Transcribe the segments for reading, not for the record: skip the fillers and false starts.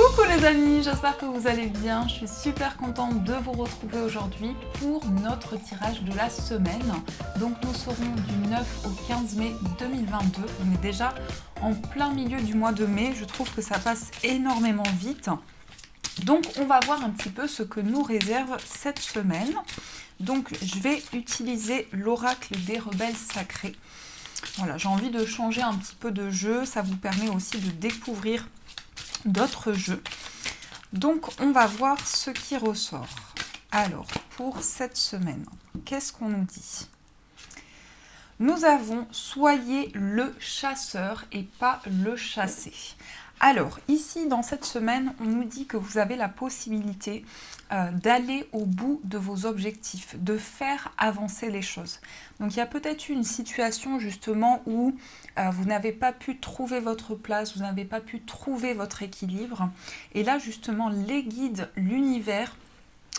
Coucou les amis, j'espère que vous allez bien. Je suis super contente de vous retrouver aujourd'hui pour notre tirage de la semaine. Donc nous serons du 9 au 15 mai 2022. On est déjà en plein milieu du mois de mai. Je trouve que ça passe énormément vite. Donc on va voir un petit peu ce que nous réserve cette semaine. Donc je vais utiliser l'oracle des rebelles sacrés. Voilà, j'ai envie de changer un petit peu de jeu. Ça vous permet aussi de découvrir d'autres jeux. Donc on va voir ce qui ressort. Alors pour cette semaine, qu'est-ce qu'on nous dit? Nous avons soyez le chasseur et pas le chassé. Alors ici dans cette semaine, on nous dit que vous avez la possibilité d'aller au bout de vos objectifs, de faire avancer les choses. Donc il y a peut-être une situation justement où vous n'avez pas pu trouver votre place, vous n'avez pas pu trouver votre équilibre. Et là justement les guides, l'univers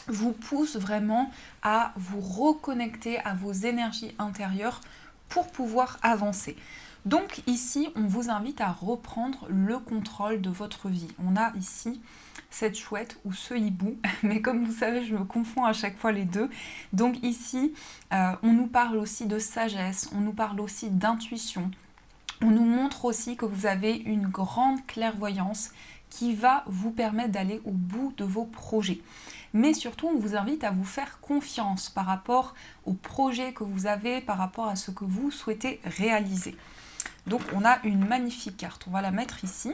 vous poussent vraiment à vous reconnecter à vos énergies intérieures pour pouvoir avancer. Donc ici, on vous invite à reprendre le contrôle de votre vie. On a ici cette chouette ou ce hibou, mais comme vous savez, je me confonds à chaque fois les deux. Donc ici, on nous parle aussi de sagesse, on nous parle aussi d'intuition. On nous montre aussi que vous avez une grande clairvoyance qui va vous permettre d'aller au bout de vos projets. Mais surtout, on vous invite à vous faire confiance par rapport aux projets que vous avez, par rapport à ce que vous souhaitez réaliser. Donc on a une magnifique carte, on va la mettre ici,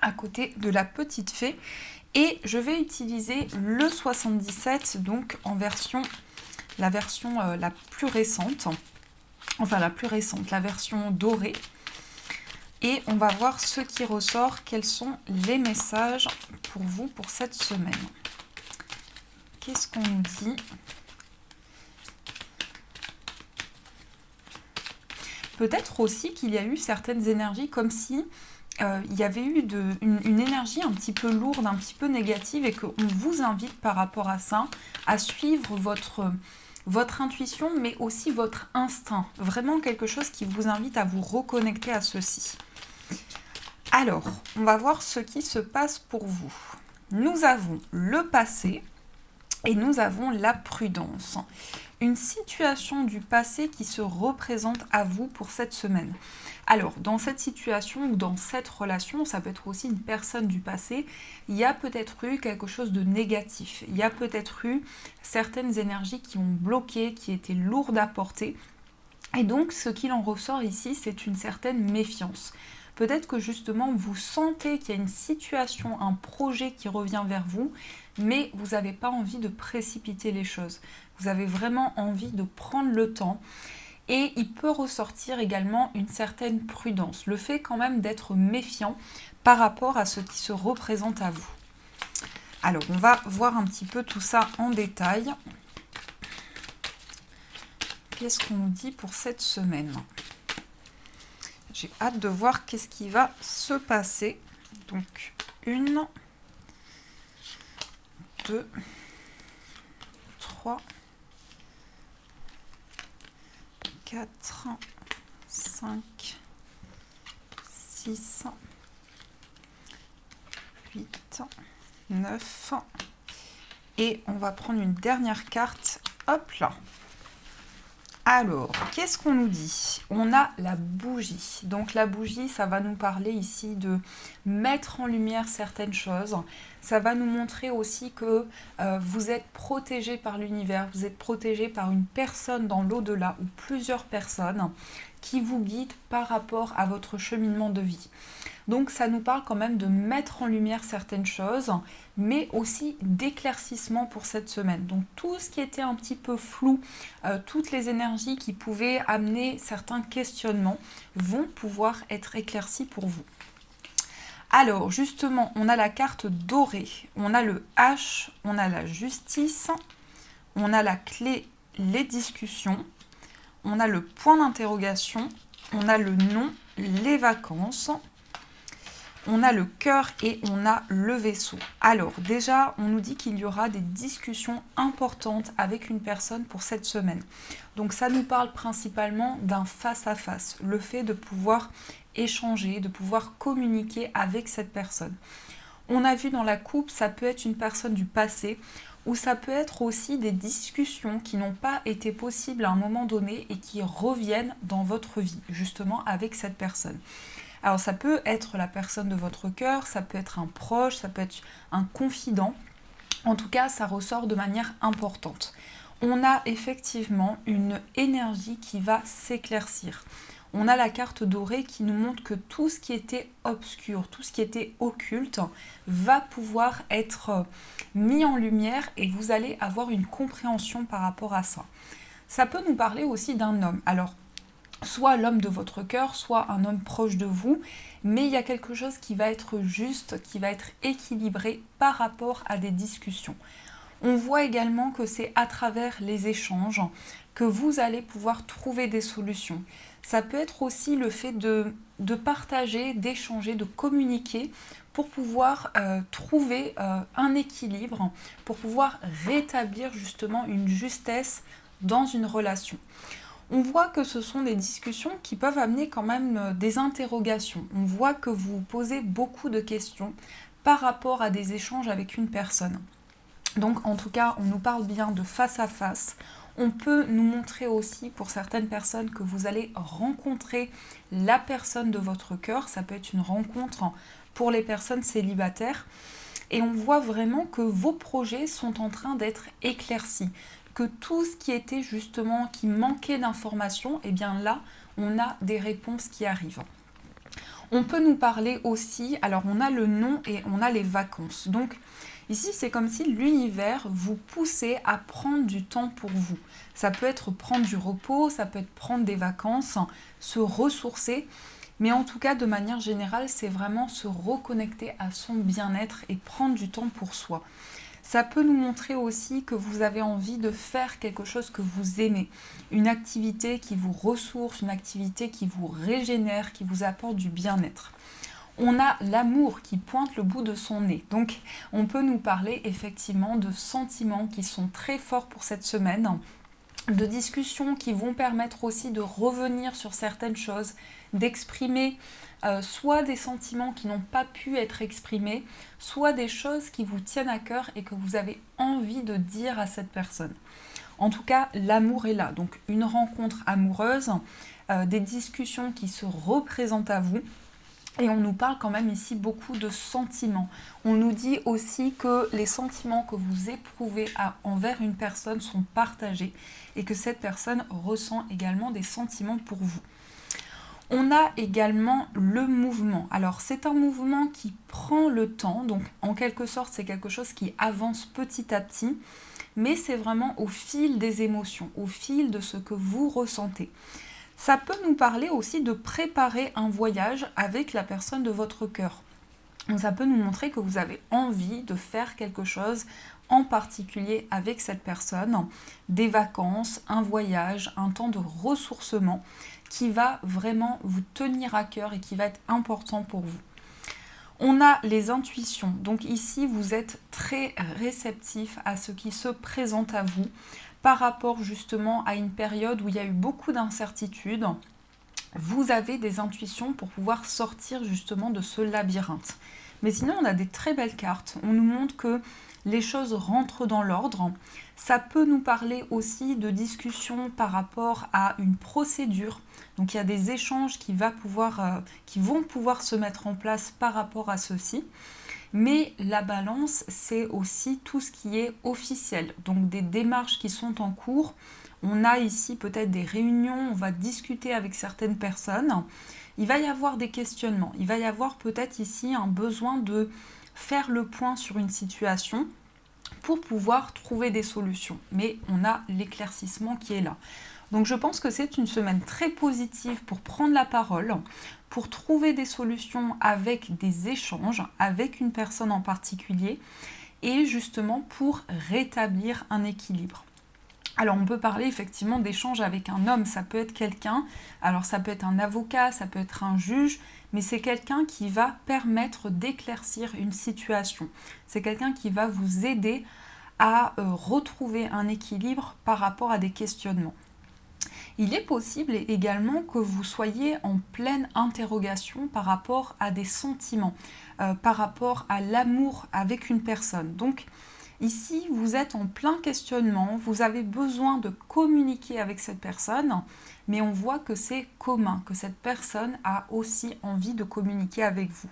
à côté de la petite fée. Et je vais utiliser le 77, donc en version, la version la plus récente. Enfin la plus récente, la version dorée. Et on va voir ce qui ressort, quels sont les messages pour vous pour cette semaine. Qu'est-ce qu'on nous dit ? Peut-être aussi qu'il y a eu certaines énergies comme si il y avait eu une énergie un petit peu lourde, un petit peu négative et qu'on vous invite par rapport à ça à suivre votre intuition mais aussi votre instinct. Vraiment quelque chose qui vous invite à vous reconnecter à ceci. Alors, on va voir ce qui se passe pour vous. Nous avons le passé et nous avons la prudence. Une situation du passé qui se représente à vous pour cette semaine. Alors, dans cette situation ou dans cette relation, ça peut être aussi une personne du passé, il y a peut-être eu quelque chose de négatif. Il y a peut-être eu certaines énergies qui ont bloqué, qui étaient lourdes à porter. Et donc, ce qu'il en ressort ici, c'est une certaine méfiance. Peut-être que justement, vous sentez qu'il y a une situation, un projet qui revient vers vous, mais vous n'avez pas envie de précipiter les choses. Vous avez vraiment envie de prendre le temps. Et il peut ressortir également une certaine prudence. Le fait quand même d'être méfiant par rapport à ce qui se représente à vous. Alors, on va voir un petit peu tout ça en détail. Qu'est-ce qu'on nous dit pour cette semaine ? J'ai hâte de voir qu'est-ce qui va se passer. Donc, 1, 2, 3, 4, 5, 6, 8, 9. Et on va prendre une dernière carte. Hop là. Alors, qu'est-ce qu'on nous dit? On a la bougie. Donc la bougie, ça va nous parler ici de mettre en lumière certaines choses. Ça va nous montrer aussi que vous êtes protégé par l'univers, vous êtes protégé par une personne dans l'au-delà ou plusieurs personnes qui vous guident par rapport à votre cheminement de vie. Donc ça nous parle quand même de mettre en lumière certaines choses, mais aussi d'éclaircissement pour cette semaine. Donc tout ce qui était un petit peu flou, toutes les énergies qui pouvaient amener certains questionnements vont pouvoir être éclaircies pour vous. Alors justement, on a la carte dorée, on a le H, on a la justice, on a la clé, les discussions, on a le point d'interrogation, on a le non, les vacances. On a le cœur et on a le vaisseau. Alors déjà, on nous dit qu'il y aura des discussions importantes avec une personne pour cette semaine. Donc ça nous parle principalement d'un face-à-face, le fait de pouvoir échanger, de pouvoir communiquer avec cette personne. On a vu dans la coupe, ça peut être une personne du passé, ou ça peut être aussi des discussions qui n'ont pas été possibles à un moment donné et qui reviennent dans votre vie, justement avec cette personne. Alors ça peut être la personne de votre cœur, ça peut être un proche, ça peut être un confident. En tout cas, ça ressort de manière importante. On a effectivement une énergie qui va s'éclaircir. On a la carte dorée qui nous montre que tout ce qui était obscur, tout ce qui était occulte va pouvoir être mis en lumière et vous allez avoir une compréhension par rapport à ça. Ça peut nous parler aussi d'un homme. Alors, soit l'homme de votre cœur, soit un homme proche de vous, mais il y a quelque chose qui va être juste, qui va être équilibré par rapport à des discussions. On voit également que c'est à travers les échanges que vous allez pouvoir trouver des solutions. Ça peut être aussi le fait de partager, d'échanger, de communiquer pour pouvoir trouver un équilibre, pour pouvoir rétablir justement une justesse dans une relation. On voit que ce sont des discussions qui peuvent amener quand même des interrogations. On voit que vous posez beaucoup de questions par rapport à des échanges avec une personne. Donc en tout cas, on nous parle bien de face à face. On peut nous montrer aussi pour certaines personnes que vous allez rencontrer la personne de votre cœur. Ça peut être une rencontre pour les personnes célibataires. Et on voit vraiment que vos projets sont en train d'être éclaircis. Que tout ce qui était justement, qui manquait d'informations, et bien là, on a des réponses qui arrivent. On peut nous parler aussi, alors on a le nom et on a les vacances. Donc ici, c'est comme si l'univers vous poussait à prendre du temps pour vous. Ça peut être prendre du repos, ça peut être prendre des vacances, se ressourcer. Mais en tout cas, de manière générale, c'est vraiment se reconnecter à son bien-être et prendre du temps pour soi. Ça peut nous montrer aussi que vous avez envie de faire quelque chose que vous aimez, une activité qui vous ressource, une activité qui vous régénère, qui vous apporte du bien-être. On a l'amour qui pointe le bout de son nez. Donc, on peut nous parler effectivement de sentiments qui sont très forts pour cette semaine, de discussions qui vont permettre aussi de revenir sur certaines choses, d'exprimer soit des sentiments qui n'ont pas pu être exprimés, soit des choses qui vous tiennent à cœur et que vous avez envie de dire à cette personne. En tout cas, l'amour est là. Donc une rencontre amoureuse, des discussions qui se représentent à vous. Et on nous parle quand même ici beaucoup de sentiments. On nous dit aussi que les sentiments que vous éprouvez envers une personne sont partagés et que cette personne ressent également des sentiments pour vous. On a également le mouvement. Alors c'est un mouvement qui prend le temps, donc en quelque sorte c'est quelque chose qui avance petit à petit, mais c'est vraiment au fil des émotions, au fil de ce que vous ressentez. Ça peut nous parler aussi de préparer un voyage avec la personne de votre cœur. Donc ça peut nous montrer que vous avez envie de faire quelque chose en particulier avec cette personne, des vacances, un voyage, un temps de ressourcement qui va vraiment vous tenir à cœur et qui va être important pour vous. On a les intuitions, donc ici vous êtes très réceptif à ce qui se présente à vous par rapport justement à une période où il y a eu beaucoup d'incertitudes. Vous avez des intuitions pour pouvoir sortir justement de ce labyrinthe. Mais sinon, on a des très belles cartes. On nous montre que les choses rentrent dans l'ordre. Ça peut nous parler aussi de discussions par rapport à une procédure. Donc il y a des échanges qui vont pouvoir se mettre en place par rapport à ceci. Mais la balance, c'est aussi tout ce qui est officiel. Donc des démarches qui sont en cours. On a ici peut-être des réunions, on va discuter avec certaines personnes. Il va y avoir des questionnements. Il va y avoir peut-être ici un besoin de faire le point sur une situation pour pouvoir trouver des solutions. Mais on a l'éclaircissement qui est là. Donc je pense que c'est une semaine très positive pour prendre la parole, pour trouver des solutions avec des échanges, avec une personne en particulier, et justement pour rétablir un équilibre. Alors on peut parler effectivement d'échanges avec un homme, ça peut être quelqu'un, alors ça peut être un avocat, ça peut être un juge, mais c'est quelqu'un qui va permettre d'éclaircir une situation. C'est quelqu'un qui va vous aider à retrouver un équilibre par rapport à des questionnements. Il est possible également que vous soyez en pleine interrogation par rapport à des sentiments, par rapport à l'amour avec une personne. Donc ici, vous êtes en plein questionnement, vous avez besoin de communiquer avec cette personne, mais on voit que c'est commun, que cette personne a aussi envie de communiquer avec vous.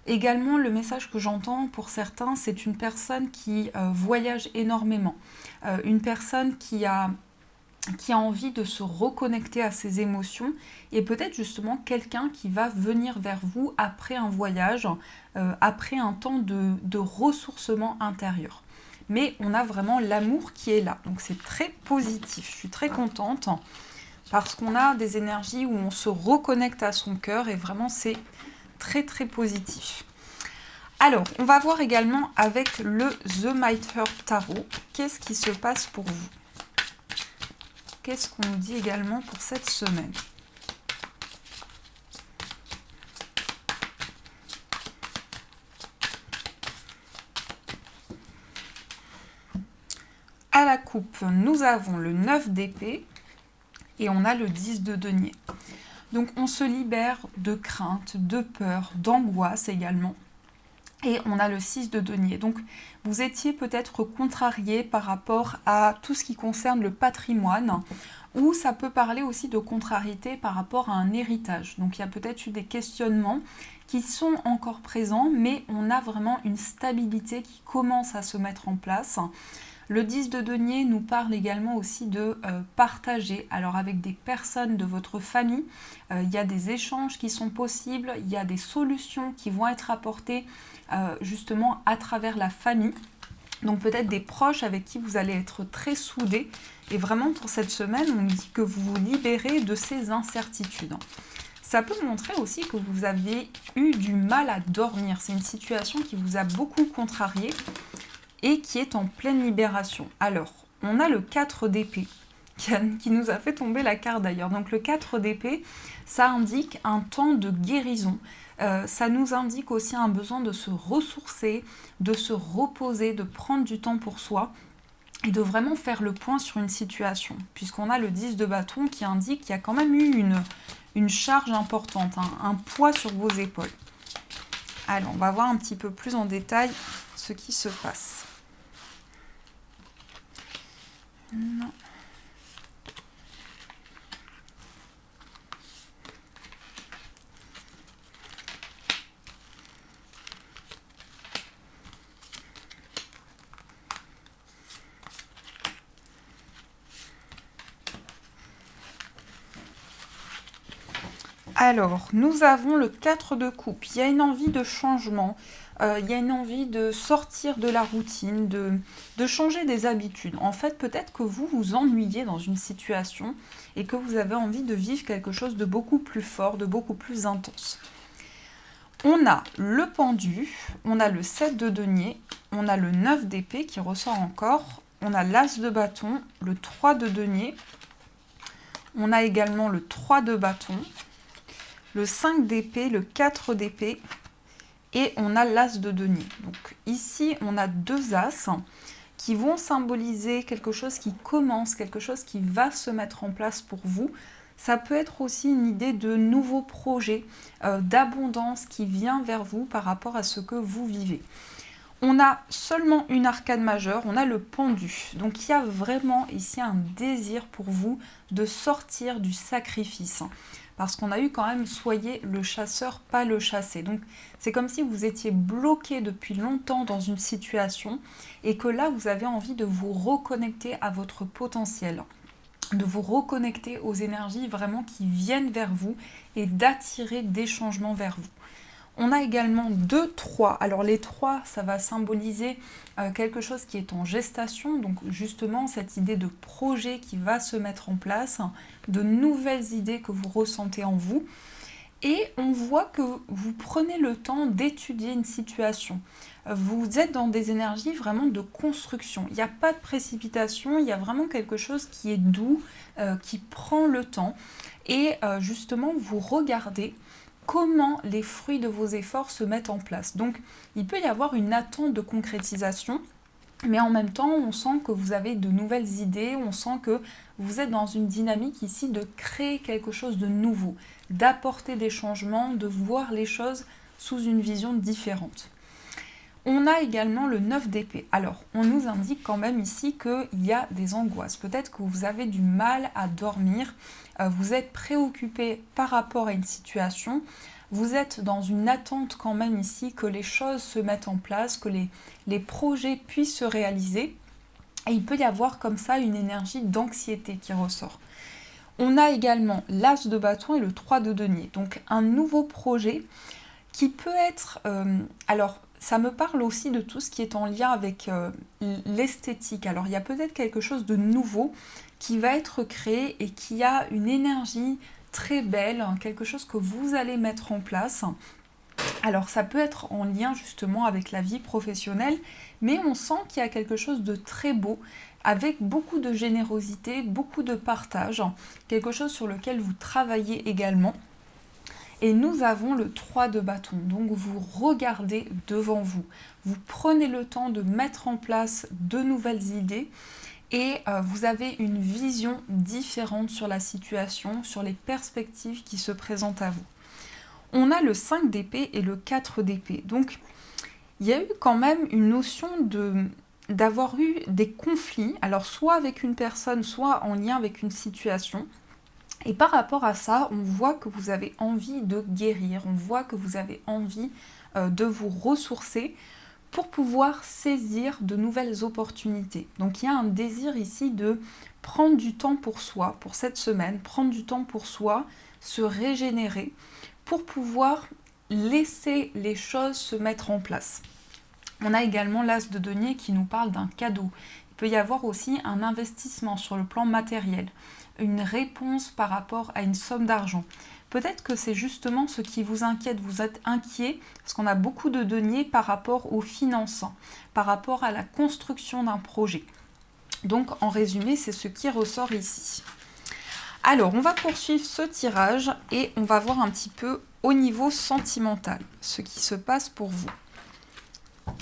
Également, le message que j'entends pour certains, c'est une personne qui voyage énormément, une personne qui a envie de se reconnecter à ses émotions et peut-être justement quelqu'un qui va venir vers vous après un voyage, après un temps de ressourcement intérieur. Mais on a vraiment l'amour qui est là, donc c'est très positif, je suis très contente parce qu'on a des énergies où on se reconnecte à son cœur et vraiment c'est très très positif. Alors, on va voir également avec le The Mitre Tarot, qu'est-ce qui se passe pour vous? Qu'est-ce qu'on nous dit également pour cette semaine? À la coupe, nous avons le 9 d'épée et on a le 10 de denier. Donc on se libère de crainte, de peur, d'angoisse également. Et on a le 6 de denier. Donc vous étiez peut-être contrarié par rapport à tout ce qui concerne le patrimoine, ou ça peut parler aussi de contrariété par rapport à un héritage. Donc il y a peut-être eu des questionnements qui sont encore présents, mais on a vraiment une stabilité qui commence à se mettre en place. Le 10 de denier nous parle également aussi de partager, alors avec des personnes de votre famille, il y a des échanges qui sont possibles, il y a des solutions qui vont être apportées justement à travers la famille. Donc peut-être des proches avec qui vous allez être très soudés. Et vraiment pour cette semaine, on nous dit que vous vous libérez de ces incertitudes. Ça peut montrer aussi que vous avez eu du mal à dormir. C'est une situation qui vous a beaucoup contrarié et qui est en pleine libération. Alors, on a le 4 d'épée qui nous a fait tomber la carte d'ailleurs. Donc le 4 d'épée, ça indique un temps de guérison. Ça nous indique aussi un besoin de se ressourcer, de se reposer, de prendre du temps pour soi et de vraiment faire le point sur une situation. Puisqu'on a le 10 de bâton qui indique qu'il y a quand même eu une charge importante, un poids sur vos épaules. Alors, on va voir un petit peu plus en détail ce qui se passe. Non. Alors, nous avons le 4 de coupe. Il y a une envie de changement, il y a une envie de sortir de la routine, de changer des habitudes. En fait, peut-être que vous vous ennuyez dans une situation et que vous avez envie de vivre quelque chose de beaucoup plus fort, de beaucoup plus intense. On a le pendu, on a le 7 de denier, on a le 9 d'épée qui ressort encore, on a l'as de bâton, le 3 de denier, on a également le 3 de bâton, le 5 d'épée, le 4 d'épée et on a l'as de denier. Donc ici, on a deux as qui vont symboliser quelque chose qui commence, quelque chose qui va se mettre en place pour vous. Ça peut être aussi une idée de nouveaux projets, d'abondance qui vient vers vous par rapport à ce que vous vivez. On a seulement une arcane majeure, on a le pendu. Donc il y a vraiment ici un désir pour vous de sortir du sacrifice. Parce qu'on a eu quand même soyez le chasseur, pas le chassé. Donc c'est comme si vous étiez bloqué depuis longtemps dans une situation et que là vous avez envie de vous reconnecter à votre potentiel, de vous reconnecter aux énergies vraiment qui viennent vers vous et d'attirer des changements vers vous. On a également 2 3. Alors les 3, ça va symboliser quelque chose qui est en gestation, donc justement cette idée de projet qui va se mettre en place, de nouvelles idées que vous ressentez en vous. Et on voit que vous prenez le temps d'étudier une situation. Vous êtes dans des énergies vraiment de construction. Il n'y a pas de précipitation, il y a vraiment quelque chose qui est doux, qui prend le temps. Et justement, vous regardez comment les fruits de vos efforts se mettent en place. Donc, il peut y avoir une attente de concrétisation mais en même temps, on sent que vous avez de nouvelles idées, on sent que vous êtes dans une dynamique ici de créer quelque chose de nouveau, d'apporter des changements, de voir les choses sous une vision différente. On a également le 9 d'épée. Alors, on nous indique quand même ici qu'il y a des angoisses. Peut-être que vous avez du mal à dormir, vous êtes préoccupé par rapport à une situation, vous êtes dans une attente quand même ici que les choses se mettent en place, que les projets puissent se réaliser. Et il peut y avoir comme ça une énergie d'anxiété qui ressort. On a également l'As de bâton et le 3 de denier. Donc un nouveau projet qui peut être... alors, ça me parle aussi de tout ce qui est en lien avec l'esthétique. Alors, il y a peut-être quelque chose de nouveau qui va être créé et qui a une énergie très belle, quelque chose que vous allez mettre en place. Alors, ça peut être en lien justement avec la vie professionnelle, mais on sent qu'il y a quelque chose de très beau, avec beaucoup de générosité, beaucoup de partage, quelque chose sur lequel vous travaillez également. Et nous avons le 3 de bâton, donc vous regardez devant vous, vous prenez le temps de mettre en place de nouvelles idées et vous avez une vision différente sur la situation, sur les perspectives qui se présentent à vous. On a le 5 d'épée et le 4 d'épée, donc il y a eu quand même une notion d'avoir eu des conflits, alors soit avec une personne, soit en lien avec une situation. Et par rapport à ça, on voit que vous avez envie de guérir, on voit que vous avez envie de vous ressourcer pour pouvoir saisir de nouvelles opportunités. Donc il y a un désir ici de prendre du temps pour soi, pour cette semaine, prendre du temps pour soi, se régénérer, pour pouvoir laisser les choses se mettre en place. On a également l'As de denier qui nous parle d'un cadeau. Il peut y avoir aussi un investissement sur le plan matériel, une réponse par rapport à une somme d'argent. Peut-être que c'est justement ce qui vous inquiète, vous êtes inquiet, parce qu'on a beaucoup de deniers par rapport aux finances, par rapport à la construction d'un projet. Donc en résumé, c'est ce qui ressort ici. Alors, on va poursuivre ce tirage et on va voir un petit peu au niveau sentimental, ce qui se passe pour vous.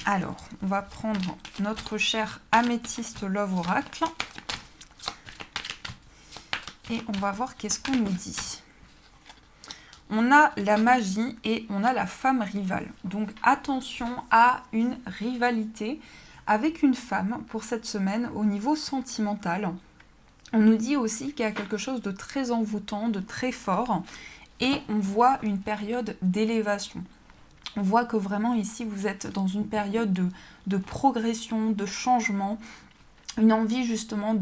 Alors, on va prendre notre cher Améthyste Love Oracle. Et on va voir qu'est-ce qu'on nous dit. On a la magie et on a la femme rivale. Donc attention à une rivalité avec une femme pour cette semaine au niveau sentimental. On nous dit aussi qu'il y a quelque chose de très envoûtant, de très fort. Et on voit une période d'élévation. On voit que vraiment ici vous êtes dans une période de progression, de changement. Une envie justement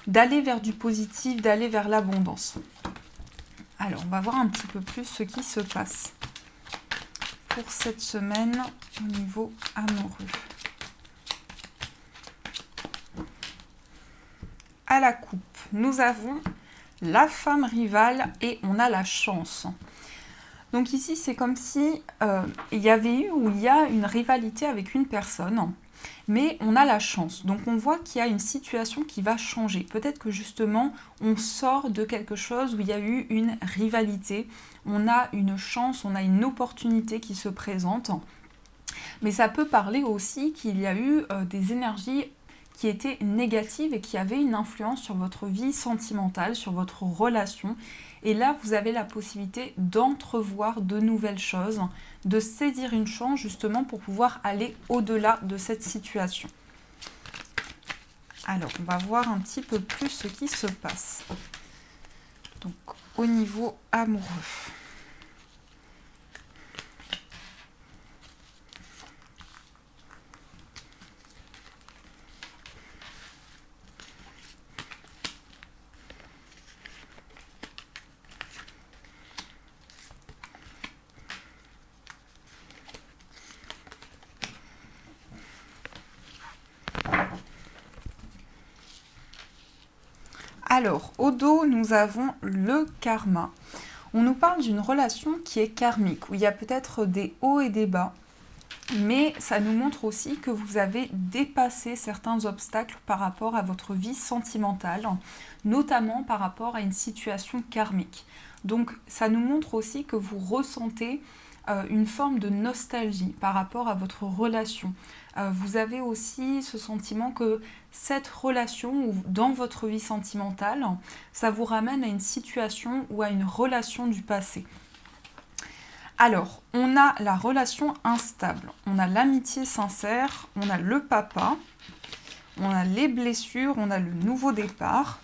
d'aller vers du positif, d'aller vers l'abondance. Alors, on va voir un petit peu plus ce qui se passe pour cette semaine au niveau amoureux. À la coupe, nous avons la femme rivale et on a la chance. Donc ici, c'est comme si il y avait eu ou il y a une rivalité avec une personne. Mais on a la chance, donc on voit qu'il y a une situation qui va changer. Peut-être que justement, on sort de quelque chose où il y a eu une rivalité, on a une chance, on a une opportunité qui se présente. Mais ça peut parler aussi qu'il y a eu des énergies qui étaient négatives et qui avaient une influence sur votre vie sentimentale, sur votre relation. Et là, vous avez la possibilité d'entrevoir de nouvelles choses, de saisir une chance justement pour pouvoir aller au-delà de cette situation. Alors, on va voir un petit peu plus ce qui se passe. Donc, au niveau amoureux. Alors, au dos, nous avons le karma. On nous parle d'une relation qui est karmique, où il y a peut-être des hauts et des bas, mais ça nous montre aussi que vous avez dépassé certains obstacles par rapport à votre vie sentimentale, notamment par rapport à une situation karmique. Donc, ça nous montre aussi que vous ressentez une forme de nostalgie par rapport à votre relation. Vous avez aussi ce sentiment que cette relation ou dans votre vie sentimentale, ça vous ramène à une situation ou à une relation du passé. Alors, on a la relation instable, on a l'amitié sincère, on a le papa, on a les blessures, on a le nouveau départ,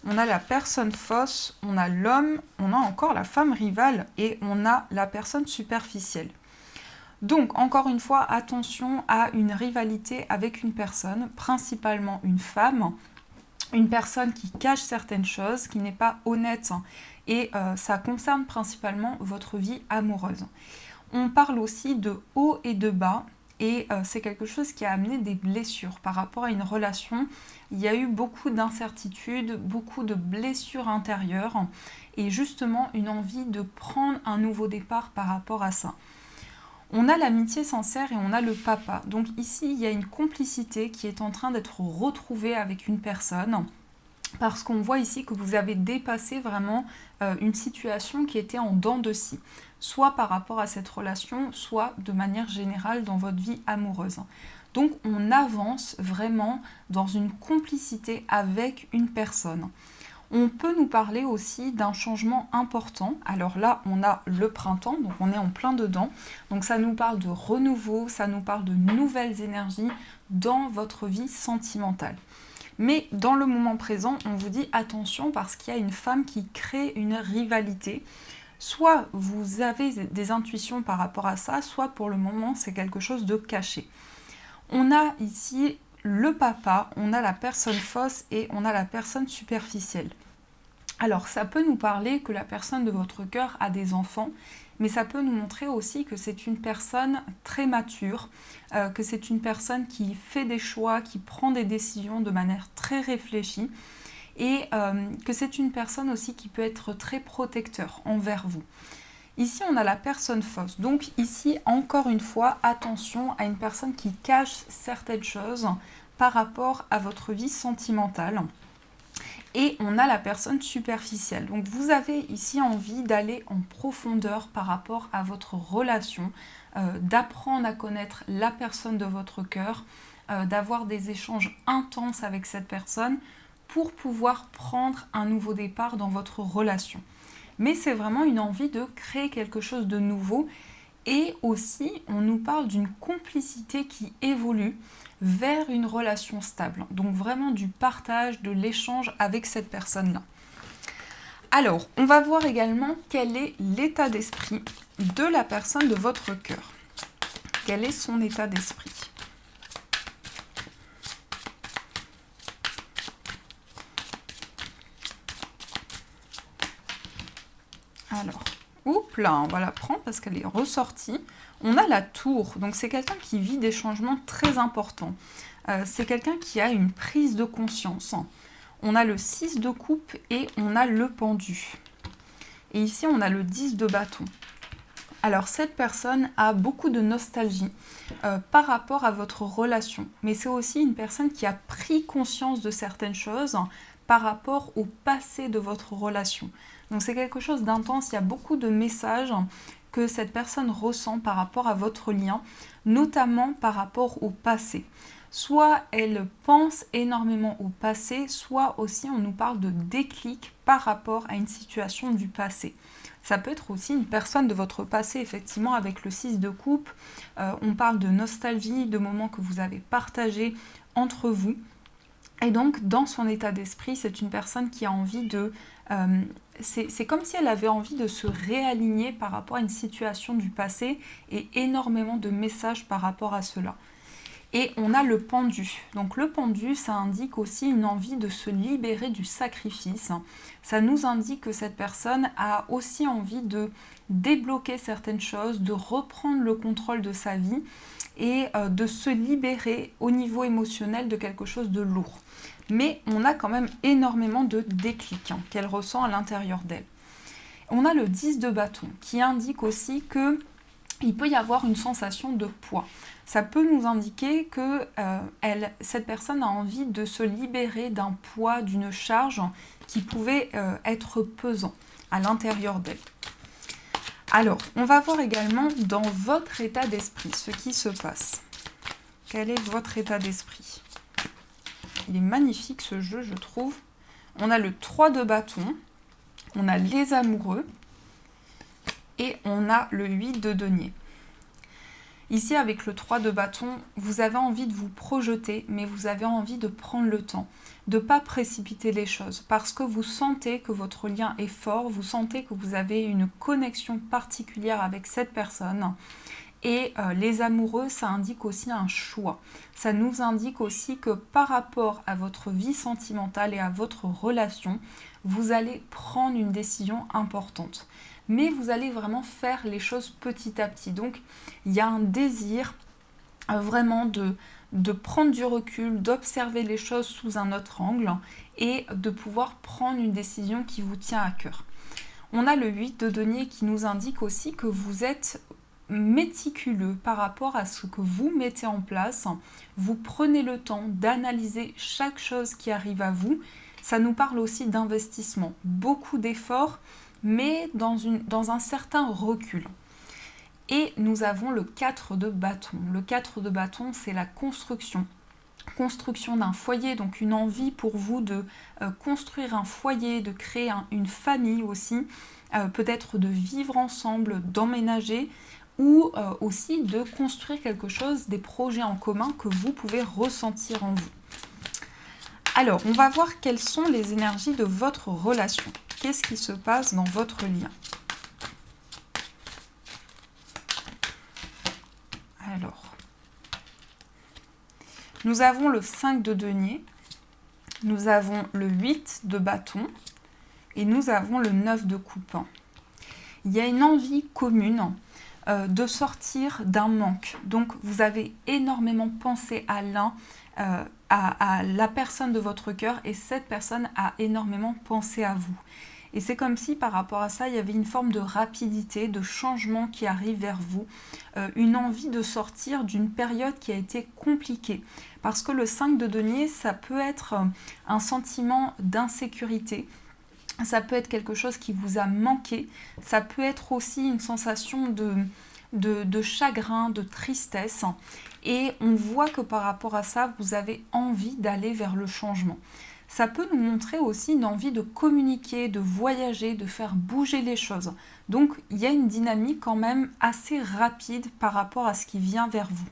on a la personne fausse, on a l'homme, on a encore la femme rivale et on a la personne superficielle. Donc, encore une fois, attention à une rivalité avec une personne, principalement une femme, une personne qui cache certaines choses, qui n'est pas honnête, et ça concerne principalement votre vie amoureuse. On parle aussi de haut et de bas, et c'est quelque chose qui a amené des blessures par rapport à une relation. Il y a eu beaucoup d'incertitudes, beaucoup de blessures intérieures, et justement une envie de prendre un nouveau départ par rapport à ça. On a l'amitié sincère et on a le papa. Donc ici, il y a une complicité qui est en train d'être retrouvée avec une personne parce qu'on voit ici que vous avez dépassé vraiment une situation qui était en dents de scie, soit par rapport à cette relation, soit de manière générale dans votre vie amoureuse. Donc on avance vraiment dans une complicité avec une personne. On peut nous parler aussi d'un changement important. Alors là, on a le printemps, donc on est en plein dedans. Donc ça nous parle de renouveau, ça nous parle de nouvelles énergies dans votre vie sentimentale. Mais dans le moment présent, on vous dit attention parce qu'il y a une femme qui crée une rivalité. Soit vous avez des intuitions par rapport à ça, soit pour le moment, c'est quelque chose de caché. On a ici le papa, on a la personne fausse et on a la personne superficielle. Alors ça peut nous parler que la personne de votre cœur a des enfants, mais ça peut nous montrer aussi que c'est une personne très mature, que c'est une personne qui fait des choix, qui prend des décisions de manière très réfléchie et que c'est une personne aussi qui peut être très protecteur envers vous. Ici, on a la personne fausse. Donc ici, encore une fois, attention à une personne qui cache certaines choses par rapport à votre vie sentimentale. Et on a la personne superficielle. Donc vous avez ici envie d'aller en profondeur par rapport à votre relation, d'apprendre à connaître la personne de votre cœur, d'avoir des échanges intenses avec cette personne pour pouvoir prendre un nouveau départ dans votre relation. Mais c'est vraiment une envie de créer quelque chose de nouveau. Et aussi, on nous parle d'une complicité qui évolue vers une relation stable. Donc vraiment du partage, de l'échange avec cette personne-là. Alors, on va voir également quel est l'état d'esprit de la personne de votre cœur. Quel est son état d'esprit ? Alors, oups là, on va la prendre parce qu'elle est ressortie. On a la tour, donc c'est quelqu'un qui vit des changements très importants. C'est quelqu'un qui a une prise de conscience. On a le 6 de coupe et on a le pendu. Et ici, on a le 10 de bâton. Alors, cette personne a beaucoup de nostalgie par rapport à votre relation. Mais c'est aussi une personne qui a pris conscience de certaines choses par rapport au passé de votre relation. Donc, c'est quelque chose d'intense. Il y a beaucoup de messages que cette personne ressent par rapport à votre lien, notamment par rapport au passé. Soit elle pense énormément au passé, soit aussi on nous parle de déclic par rapport à une situation du passé. Ça peut être aussi une personne de votre passé, effectivement, avec le 6 de coupe. On parle de nostalgie, de moments que vous avez partagés entre vous. Et donc, dans son état d'esprit, c'est une personne qui a envie de... c'est comme si elle avait envie de se réaligner par rapport à une situation du passé et énormément de messages par rapport à cela. Et on a le pendu. Donc le pendu, ça indique aussi une envie de se libérer du sacrifice. Ça nous indique que cette personne a aussi envie de débloquer certaines choses, de reprendre le contrôle de sa vie et de se libérer au niveau émotionnel de quelque chose de lourd. Mais on a quand même énormément de déclic qu'elle ressent à l'intérieur d'elle. On a le 10 de bâton qui indique aussi qu'il peut y avoir une sensation de poids. Ça peut nous indiquer que cette personne a envie de se libérer d'un poids, d'une charge qui pouvait être pesant à l'intérieur d'elle. Alors, on va voir également dans votre état d'esprit ce qui se passe. Quel est votre état d'esprit? Il est magnifique ce jeu, je trouve. On a le 3 de bâton, on a les amoureux et on a le 8 de denier. Ici, avec le 3 de bâton, vous avez envie de vous projeter, mais vous avez envie de prendre le temps, de ne pas précipiter les choses, parce que vous sentez que votre lien est fort, vous sentez que vous avez une connexion particulière avec cette personne. Et les amoureux, ça indique aussi un choix. Ça nous indique aussi que par rapport à votre vie sentimentale et à votre relation, vous allez prendre une décision importante. Mais vous allez vraiment faire les choses petit à petit. Donc, il y a un désir vraiment de prendre du recul, d'observer les choses sous un autre angle et de pouvoir prendre une décision qui vous tient à cœur. On a le 8 de denier qui nous indique aussi que vous êtes méticuleux par rapport à ce que vous mettez en place. Vous prenez le temps d'analyser chaque chose qui arrive à vous. Ça nous parle aussi d'investissement, beaucoup d'efforts, mais dans un certain recul. Et nous avons le 4 de bâton. Le 4 de bâton, c'est la construction. Construction d'un foyer, donc une envie pour vous de construire un foyer, de créer une famille aussi, peut-être de vivre ensemble, d'emménager, ou aussi de construire quelque chose, des projets en commun que vous pouvez ressentir en vous. Alors, on va voir quelles sont les énergies de votre relation. Qu'est-ce qui se passe dans votre lien? Alors, nous avons le 5 de denier, nous avons le 8 de bâton et nous avons le 9 de coupe. Il y a une envie commune de sortir d'un manque. Donc, vous avez énormément pensé à l'un, à la personne de votre cœur, et cette personne a énormément pensé à vous. Et c'est comme si par rapport à ça, il y avait une forme de rapidité, de changement qui arrive vers vous, une envie de sortir d'une période qui a été compliquée. Parce que le 5 de denier, ça peut être un sentiment d'insécurité, ça peut être quelque chose qui vous a manqué, ça peut être aussi une sensation de chagrin, de tristesse. Et on voit que par rapport à ça, vous avez envie d'aller vers le changement. Ça peut nous montrer aussi une envie de communiquer, de voyager, de faire bouger les choses. Donc, il y a une dynamique quand même assez rapide par rapport à ce qui vient vers vous.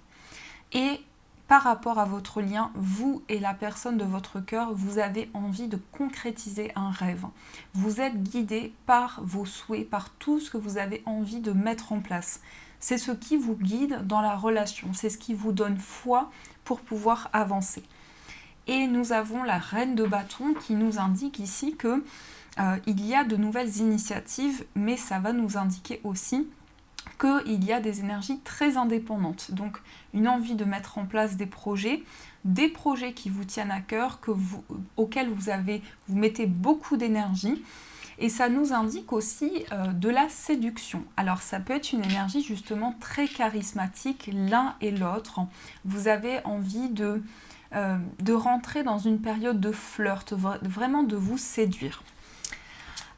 Et par rapport à votre lien, vous et la personne de votre cœur, vous avez envie de concrétiser un rêve. Vous êtes guidé par vos souhaits, par tout ce que vous avez envie de mettre en place. C'est ce qui vous guide dans la relation, c'est ce qui vous donne foi pour pouvoir avancer. Et nous avons la reine de bâton qui nous indique ici que il y a de nouvelles initiatives, mais ça va nous indiquer aussi qu'il y a des énergies très indépendantes. Donc une envie de mettre en place des projets qui vous tiennent à cœur, auxquels vous mettez beaucoup d'énergie. Et ça nous indique aussi de la séduction. Alors ça peut être une énergie justement très charismatique, l'un et l'autre. Vous avez envie de rentrer dans une période de flirt, vraiment de vous séduire.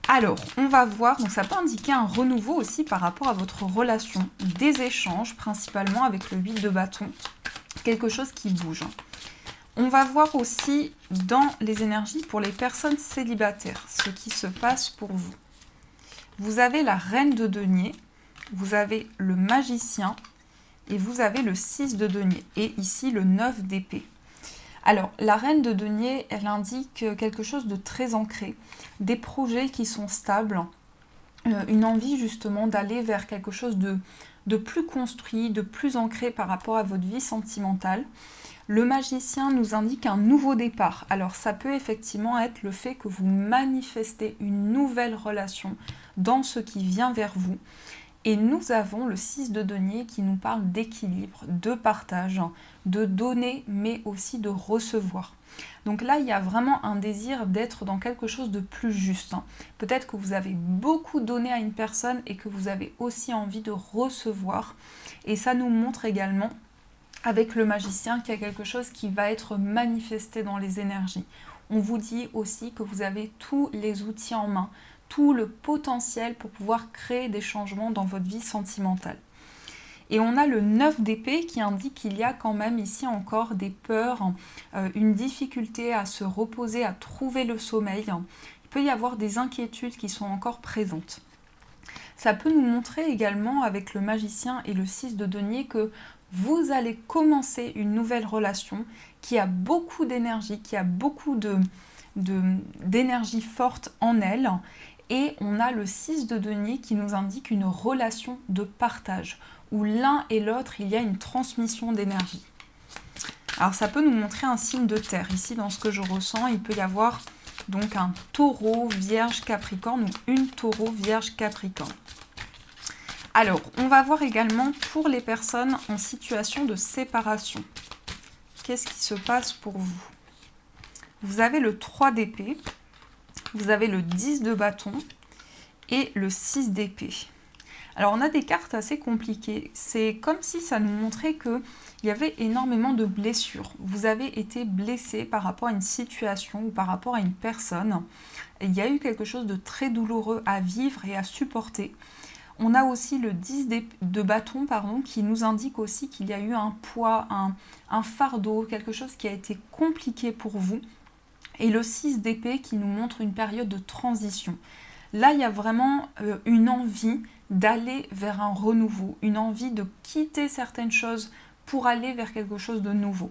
Alors, on va voir, donc ça peut indiquer un renouveau aussi par rapport à votre relation, des échanges, principalement avec le 8 de bâton, quelque chose qui bouge. On va voir aussi dans les énergies pour les personnes célibataires, ce qui se passe pour vous. Vous avez la reine de denier, vous avez le magicien et vous avez le 6 de denier et ici le 9 d'épée. Alors, la reine de denier, elle indique quelque chose de très ancré, des projets qui sont stables, une envie justement d'aller vers quelque chose de plus construit, de plus ancré par rapport à votre vie sentimentale. Le magicien nous indique un nouveau départ. Alors, ça peut effectivement être le fait que vous manifestez une nouvelle relation dans ce qui vient vers vous. Et nous avons le 6 de denier qui nous parle d'équilibre, de partage, de donner, mais aussi de recevoir. Donc là, il y a vraiment un désir d'être dans quelque chose de plus juste. Peut-être que vous avez beaucoup donné à une personne et que vous avez aussi envie de recevoir. Et ça nous montre également, avec le magicien, qu'il y a quelque chose qui va être manifesté dans les énergies. On vous dit aussi que vous avez tous les outils en main, tout le potentiel pour pouvoir créer des changements dans votre vie sentimentale. Et on a le 9 d'épée qui indique qu'il y a quand même ici encore des peurs, une difficulté à se reposer, à trouver le sommeil. Il peut y avoir des inquiétudes qui sont encore présentes. Ça peut nous montrer également avec le magicien et le 6 de denier que vous allez commencer une nouvelle relation qui a beaucoup d'énergie, qui a beaucoup d'énergie forte en elle. Et on a le 6 de denier qui nous indique une relation de partage, où l'un et l'autre, il y a une transmission d'énergie. Alors ça peut nous montrer un signe de terre. Ici, dans ce que je ressens, il peut y avoir donc un taureau, vierge, capricorne ou une taureau, vierge, capricorne. Alors, on va voir également pour les personnes en situation de séparation. Qu'est-ce qui se passe pour vous? Vous avez le 3 d'épée, vous avez le 10 de bâton et le 6 d'épée. Alors, on a des cartes assez compliquées. C'est comme si ça nous montrait qu'il y avait énormément de blessures. Vous avez été blessé par rapport à une situation ou par rapport à une personne. Il y a eu quelque chose de très douloureux à vivre et à supporter. On a aussi le 10 de bâton qui nous indique aussi qu'il y a eu un poids, un fardeau, quelque chose qui a été compliqué pour vous. Et le 6 d'épée qui nous montre une période de transition. Là, il y a vraiment une envie d'aller vers un renouveau, une envie de quitter certaines choses pour aller vers quelque chose de nouveau.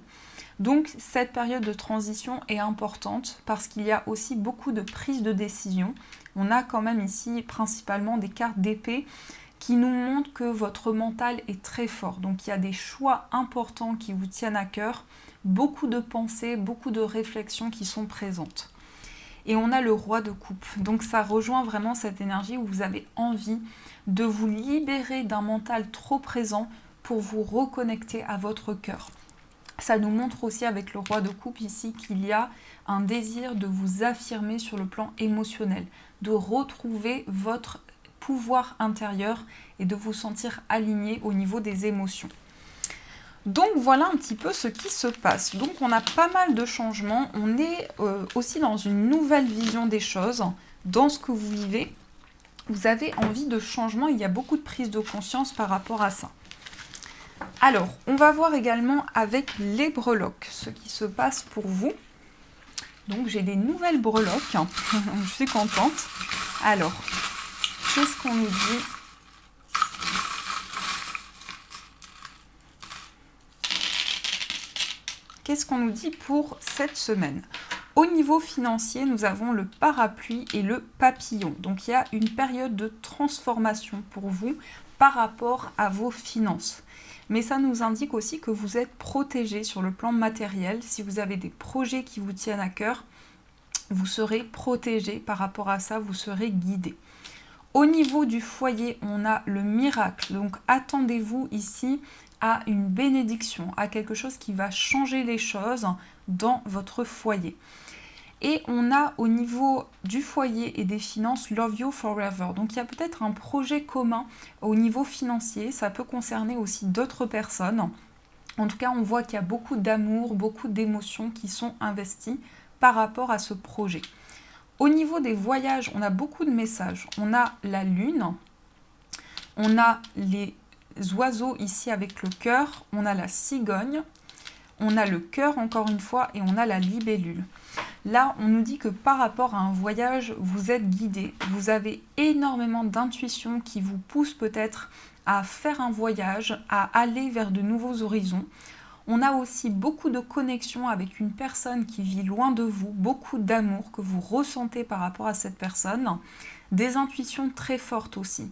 Donc, cette période de transition est importante parce qu'il y a aussi beaucoup de prise de décision. On a quand même ici principalement des cartes d'épée qui nous montrent que votre mental est très fort. Donc, il y a des choix importants qui vous tiennent à cœur, beaucoup de pensées, beaucoup de réflexions qui sont présentes. Et on a le roi de coupe. Donc, ça rejoint vraiment cette énergie où vous avez envie de vous libérer d'un mental trop présent pour vous reconnecter à votre cœur. Ça nous montre aussi avec le roi de coupe ici qu'il y a un désir de vous affirmer sur le plan émotionnel, de retrouver votre pouvoir intérieur et de vous sentir aligné au niveau des émotions. Donc voilà un petit peu ce qui se passe. Donc on a pas mal de changements, on est aussi dans une nouvelle vision des choses, dans ce que vous vivez. Vous avez envie de changement, il y a beaucoup de prise de conscience par rapport à ça. Alors, on va voir également avec les breloques ce qui se passe pour vous. Donc, j'ai des nouvelles breloques. Je suis contente. Alors, qu'est-ce qu'on nous dit? Qu'est-ce qu'on nous dit pour cette semaine? Au niveau financier, nous avons le parapluie et le papillon. Donc, il y a une période de transformation pour vous par rapport à vos finances. Mais ça nous indique aussi que vous êtes protégé sur le plan matériel. Si vous avez des projets qui vous tiennent à cœur, vous serez protégé par rapport à ça, vous serez guidé. Au niveau du foyer, on a le miracle. Donc attendez-vous ici à une bénédiction, à quelque chose qui va changer les choses dans votre foyer. Et on a au niveau du foyer et des finances Love You Forever. Donc il y a peut-être un projet commun au niveau financier. Ça peut concerner aussi d'autres personnes. En tout cas, on voit qu'il y a beaucoup d'amour, beaucoup d'émotions qui sont investies par rapport à ce projet. Au niveau des voyages, on a beaucoup de messages. On a la lune, on a les oiseaux ici avec le cœur, on a la cigogne, on a le cœur encore une fois et on a la libellule. Là, on nous dit que par rapport à un voyage, vous êtes guidé. Vous avez énormément d'intuition qui vous pousse peut-être à faire un voyage, à aller vers de nouveaux horizons. On a aussi beaucoup de connexions avec une personne qui vit loin de vous, beaucoup d'amour que vous ressentez par rapport à cette personne, des intuitions très fortes aussi,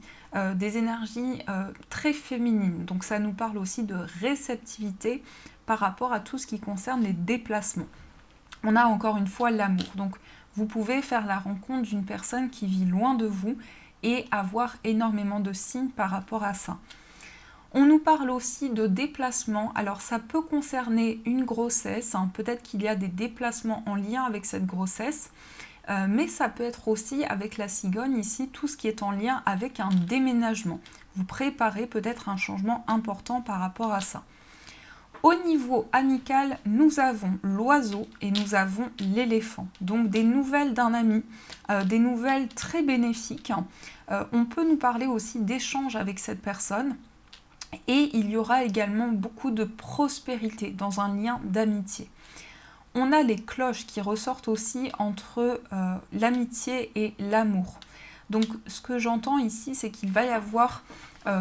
des énergies très féminines. Donc ça nous parle aussi de réceptivité par rapport à tout ce qui concerne les déplacements. On a encore une fois l'amour. Donc vous pouvez faire la rencontre d'une personne qui vit loin de vous et avoir énormément de signes par rapport à ça. On nous parle aussi de déplacements. Alors ça peut concerner une grossesse, peut-être qu'il y a des déplacements en lien avec cette grossesse, mais ça peut être aussi avec la cigogne ici, tout ce qui est en lien avec un déménagement. Vous préparez peut-être un changement important par rapport à ça. Au niveau amical, nous avons l'oiseau et nous avons l'éléphant. Donc des nouvelles d'un ami, des nouvelles très bénéfiques. On peut nous parler aussi d'échanges avec cette personne. Et il y aura également beaucoup de prospérité dans un lien d'amitié. On a les cloches qui ressortent aussi entre l'amitié et l'amour. Donc ce que j'entends ici, c'est qu'il va y avoir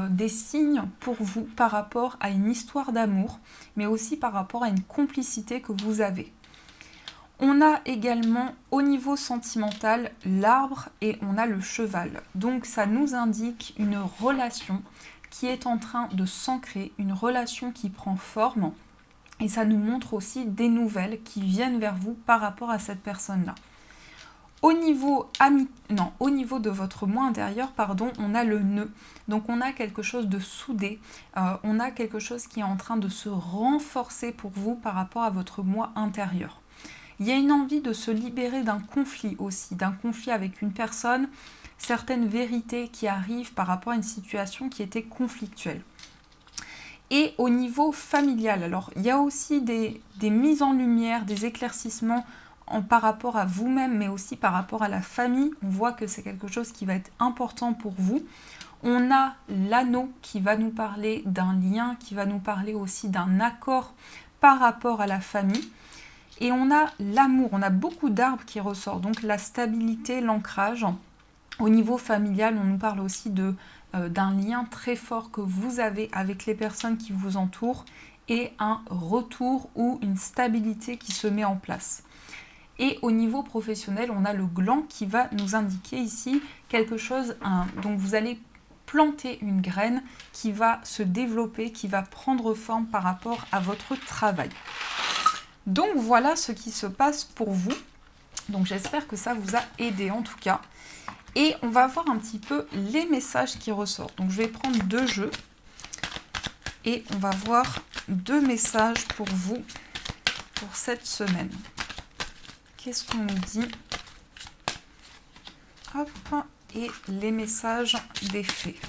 des signes pour vous par rapport à une histoire d'amour, mais aussi par rapport à une complicité que vous avez. On a également au niveau sentimental l'arbre et on a le cheval. Donc ça nous indique une relation qui est en train de s'ancrer, une relation qui prend forme. Et ça nous montre aussi des nouvelles qui viennent vers vous par rapport à cette personne-là. Au niveau de votre moi intérieur, on a le nœud. Donc on a quelque chose de soudé, on a quelque chose qui est en train de se renforcer pour vous par rapport à votre moi intérieur. Il y a une envie de se libérer d'un conflit aussi, d'un conflit avec une personne, certaines vérités qui arrivent par rapport à une situation qui était conflictuelle. Et au niveau familial, alors il y a aussi des mises en lumière, des éclaircissements par rapport à vous-même, mais aussi par rapport à la famille. On voit que c'est quelque chose qui va être important pour vous. On a l'anneau qui va nous parler d'un lien, qui va nous parler aussi d'un accord par rapport à la famille. Et on a l'amour, on a beaucoup d'arbres qui ressortent, donc la stabilité, l'ancrage. Au niveau familial, on nous parle aussi d'un lien très fort que vous avez avec les personnes qui vous entourent et un retour ou une stabilité qui se met en place. Et au niveau professionnel, on a le gland qui va nous indiquer ici quelque chose, donc vous allez planter une graine qui va se développer, qui va prendre forme par rapport à votre travail. Donc voilà ce qui se passe pour vous. Donc j'espère que ça vous a aidé en tout cas. Et on va voir un petit peu les messages qui ressortent. Donc je vais prendre 2 jeux et on va voir 2 messages pour vous pour cette semaine. Qu'est-ce qu'on nous dit? Hop, et les messages des fées.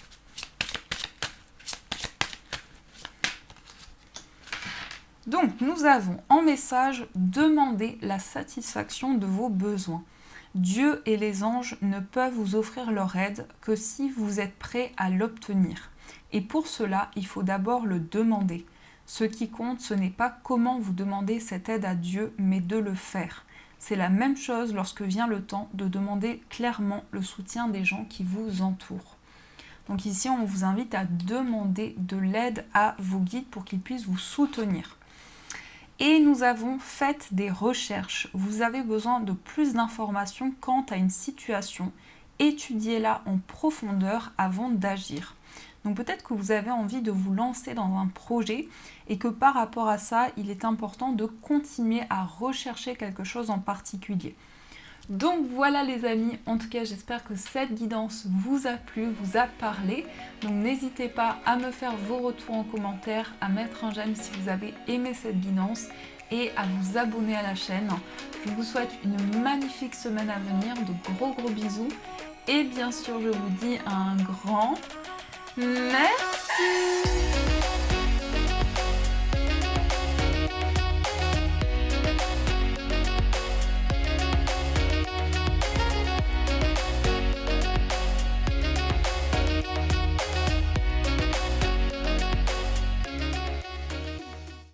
Donc nous avons en message « Demandez la satisfaction de vos besoins ». Dieu et les anges ne peuvent vous offrir leur aide que si vous êtes prêt à l'obtenir. Et pour cela, il faut d'abord le demander. Ce qui compte, ce n'est pas comment vous demandez cette aide à Dieu, mais de le faire. C'est la même chose lorsque vient le temps de demander clairement le soutien des gens qui vous entourent. Donc ici, on vous invite à demander de l'aide à vos guides pour qu'ils puissent vous soutenir. Et nous avons fait des recherches. Vous avez besoin de plus d'informations quant à une situation. Étudiez-la en profondeur avant d'agir. Donc peut-être que vous avez envie de vous lancer dans un projet et que par rapport à ça, il est important de continuer à rechercher quelque chose en particulier. Donc voilà les amis, en tout cas j'espère que cette guidance vous a plu, vous a parlé. Donc n'hésitez pas à me faire vos retours en commentaire, à mettre un j'aime si vous avez aimé cette guidance et à vous abonner à la chaîne. Je vous souhaite une magnifique semaine à venir, de gros bisous et bien sûr je vous dis un grand merci.